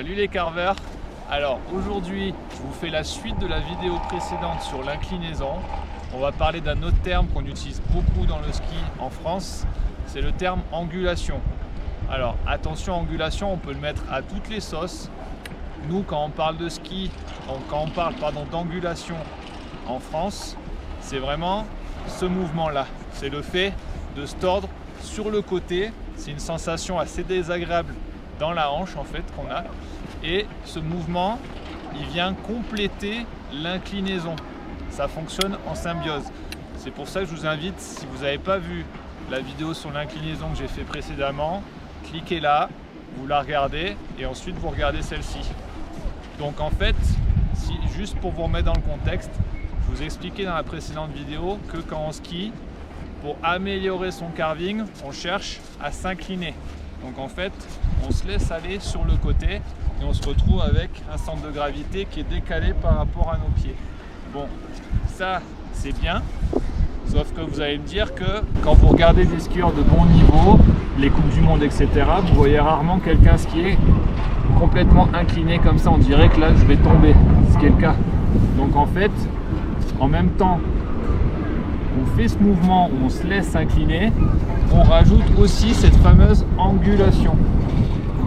Salut les carveurs. Alors aujourd'hui je vous fais la suite de la vidéo précédente sur l'inclinaison. On va parler d'un autre terme qu'on utilise beaucoup dans le ski en France, c'est le terme angulation. Alors attention, angulation on peut le mettre à toutes les sauces. Nous quand on parle de ski, quand on parle d'angulation en France, c'est vraiment ce mouvement là, c'est le fait de se tordre sur le côté. C'est une sensation assez désagréable dans la hanche en fait qu'on a, et ce mouvement il vient compléter l'inclinaison. Ça fonctionne en symbiose. C'est pour ça que je vous invite, si vous n'avez pas vu la vidéo sur l'inclinaison que j'ai fait précédemment, cliquez là, vous la regardez et ensuite vous regardez celle-ci. Donc en fait, juste pour vous remettre dans le contexte, je vous expliquais dans la précédente vidéo que quand on skie, pour améliorer son carving, on cherche à s'incliner. Donc en fait, on se laisse aller sur le côté et on se retrouve avec un centre de gravité qui est décalé par rapport à nos pieds. Bon, ça c'est bien, sauf que vous allez me dire que quand vous regardez des skieurs de bon niveau, les Coupes du Monde, etc., vous voyez rarement quelqu'un skier complètement incliné comme ça. On dirait que là je vais tomber, ce qui est le cas. Donc en fait, en même temps, on fait ce mouvement où on se laisse incliner, on rajoute aussi cette fameuse angulation.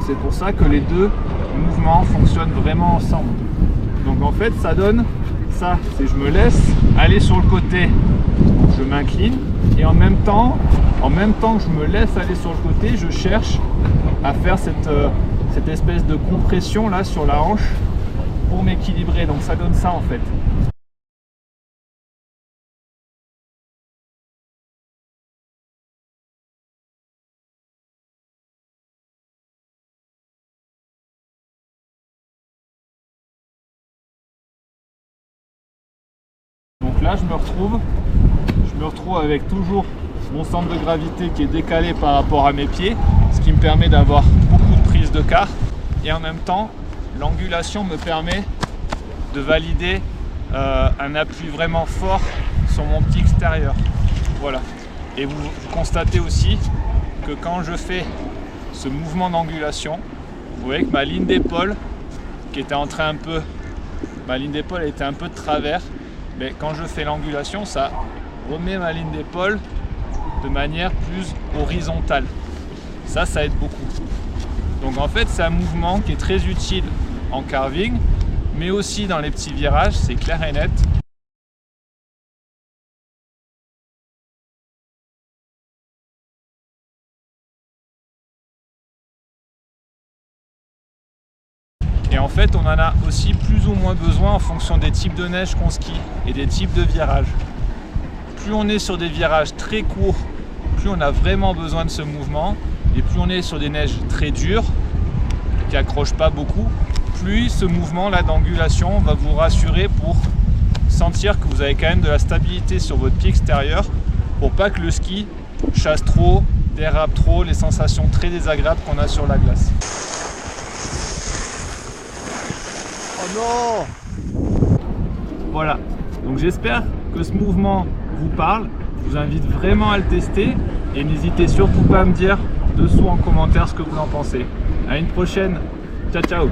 C'est pour ça que les deux mouvements fonctionnent vraiment ensemble. Donc en fait ça donne ça, c'est je me laisse aller sur le côté, je m'incline, et en même temps que je me laisse aller sur le côté, je cherche à faire cette espèce de compression là sur la hanche pour m'équilibrer. Donc ça donne ça en fait. Donc là je me retrouve avec toujours mon centre de gravité qui est décalé par rapport à mes pieds, ce qui me permet d'avoir beaucoup de prise de quart, et en même temps l'angulation me permet de valider un appui vraiment fort sur mon pied extérieur. Voilà. Et vous constatez aussi que quand je fais ce mouvement d'angulation, vous voyez que ma ligne d'épaule qui était en train ma ligne d'épaule était un peu de travers. Mais quand je fais l'angulation, ça remet ma ligne d'épaule de manière plus horizontale. Ça aide beaucoup. Donc en fait, c'est un mouvement qui est très utile en carving, mais aussi dans les petits virages, c'est clair et net. Et en fait, on en a aussi plus ou moins besoin en fonction des types de neige qu'on skie et des types de virages. Plus on est sur des virages très courts, plus on a vraiment besoin de ce mouvement. Et plus on est sur des neiges très dures, qui n'accrochent pas beaucoup, plus ce mouvement là d'angulation va vous rassurer pour sentir que vous avez quand même de la stabilité sur votre pied extérieur, pour pas que le ski chasse trop, dérape trop, les sensations très désagréables qu'on a sur la glace. Oh non! Voilà, donc j'espère que ce mouvement vous parle. Je vous invite vraiment à le tester et n'hésitez surtout pas à me dire dessous en commentaire ce que vous en pensez. À une prochaine, ciao ciao!